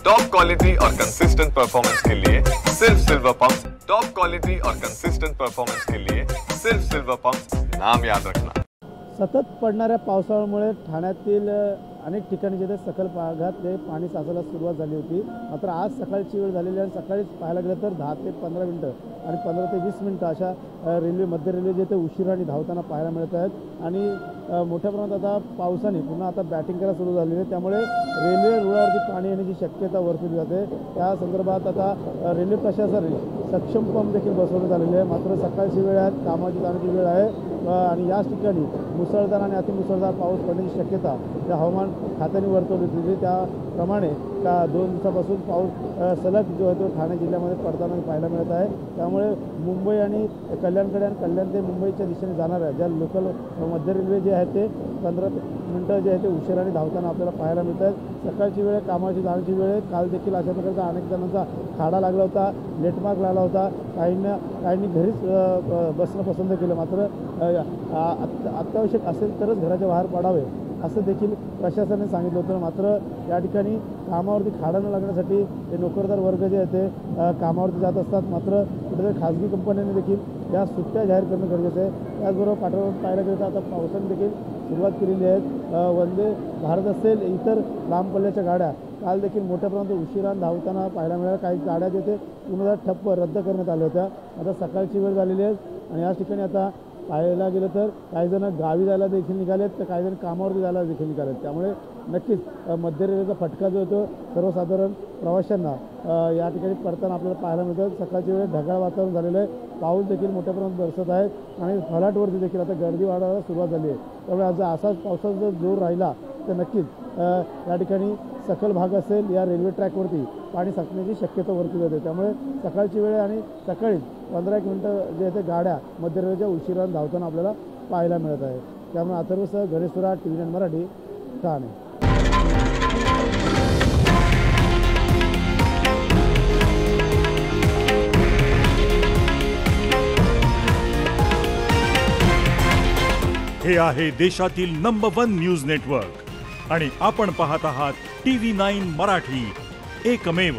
Top quality और consistent performance के लिए सिर्फ सिल्वर पंप्स। टॉप क्वालिटी और कंसिस्टेंट परफॉर्मेंस के लिए सिर्फ सिल्वर पंप्स, नाम याद रखना। सतत पडणाऱ्या पावसामुळे ठाण्यातील अनेक ठिकाणी जिथे सकल भागात पाणी साचायला सुरुवात झाली होती। मात्र आज सकाळची वेळ झालेली आहे। सकाळीच पाहायला गेलं तर 10 ते 15 मिनिटं आणि 15 ते 20 मिनिटं अशा रेल्वे मध्य रेल्वे जे ते उशिराने धावताना पाहायला मिळत आहेत। आणि मोठ्या प्रमाणात आता पावसाने पुन्हा आता बॅटिंग करायला सुरू झालेली आहे। त्यामुळे रेल्वे रुळावरती पाणी येण्याची शक्यता वर्तवली जाते। त्या संदर्भात आता रेल्वे प्रशासनाने सक्षम पंप देखील बसवण्यात आलेले आहे। मात्र सकाळची वेळ आहे, कामाची जाण्याची वेळ आहे आणि याच ठिकाणी मुसळधार आणि अतिमुसळधार पाऊस पडण्याची शक्यता या हवामान खात्याने वर्तवली होती। त्याप्रमाणे 2 दिवसापासून पाऊस सलग जो आहे तो ठाणे जिल्ह्यामध्ये पडताना पाहायला मिळत आहे। त्यामुळे मुंबई आणि कल्याणकडे आणि कल्याण ते मुंबईच्या दिशेने जाणाऱ्या ज्या लोकल मध्य रेल्वे जे आहेत ते 15 मिनिटं जे आहे ते उशिराने धावताना आपल्याला पाहायला मिळत आहेत। सकाळची वेळ, कामाची जाण्याची वेळ, काल देखील अशा प्रकारचा अनेक जणांचा खाडा लागला होता, लेटमार्क लागला होता। काहींनी घरीच बसणं पसंत केलं। मात्र अत्यावश्यक असेल तरच घराच्या बाहेर पडावे असं देखील प्रशासनाने सांगितलं होतं। मात्र या ठिकाणी कामावरती खाडा न लागण्यासाठी हे नोकरदार वर्ग जे आहे ते कामावरती जात असतात। मात्र कुठेतरी खाजगी कंपन्यांनी देखील या सुट्ट्या जाहीर करणं गरजेचं आहे। त्याचबरोबर पाठोपाठ पाहायला गेलं तर आता पावसाने देखील सुरुवात केलेली आहे। वंदे भारत असेल, इतर लांब पल्ल्याच्या गाड्या काल देखील मोठ्या प्रमाणात उशिराने धावताना पाहायला मिळाल्या। काही गाड्या जे ते पूर्णतः ठप्प रद्द करण्यात आल्या होत्या। आता सकाळची वेळ झालेली आहे आणि याच ठिकाणी आता पाहायला गेलं तर काही जण गावी जायला देखील निघालेत, तर काही जण कामावरती जायला देखील निघालेत। त्यामुळे नक्कीच मध्य रेल्वेचा फटका जो होतो सर्वसाधारण प्रवाशांना या ठिकाणी पडताना आपल्याला पाहायला मिळतं। सकाळची वेळ ढगाळ वातावरण झालेलं आहे, पाऊस देखील मोठ्या प्रमाणात बरसत आहे आणि फलाटवरती देखील आता गर्दी वाढायला सुरुवात झाली आहे। त्यामुळे आज असाच पावसाचा जर जोर राहिला तर नक्कीच या ठिकाणी सखल भाग असेल या रेल्वे ट्रॅकवरती पाणी साचण्याची शक्यता वर्तवली जाते। त्यामुळे सकाळची वेळ आणि सकाळी 15-1 मिनिटं जे आहे ते गाड्या मध्य रेल्वेच्या उशिराने धावताना आपल्याला पाहायला मिळत आहे। त्यामुळे अथर्वसह गणेश सुराट, TV9 मराठी, ठाणे। हे आहे देशातील नंबर 1 न्यूज नेटवर्क आणि आपण पाहत आहात TV9 मराठी, एकमेव।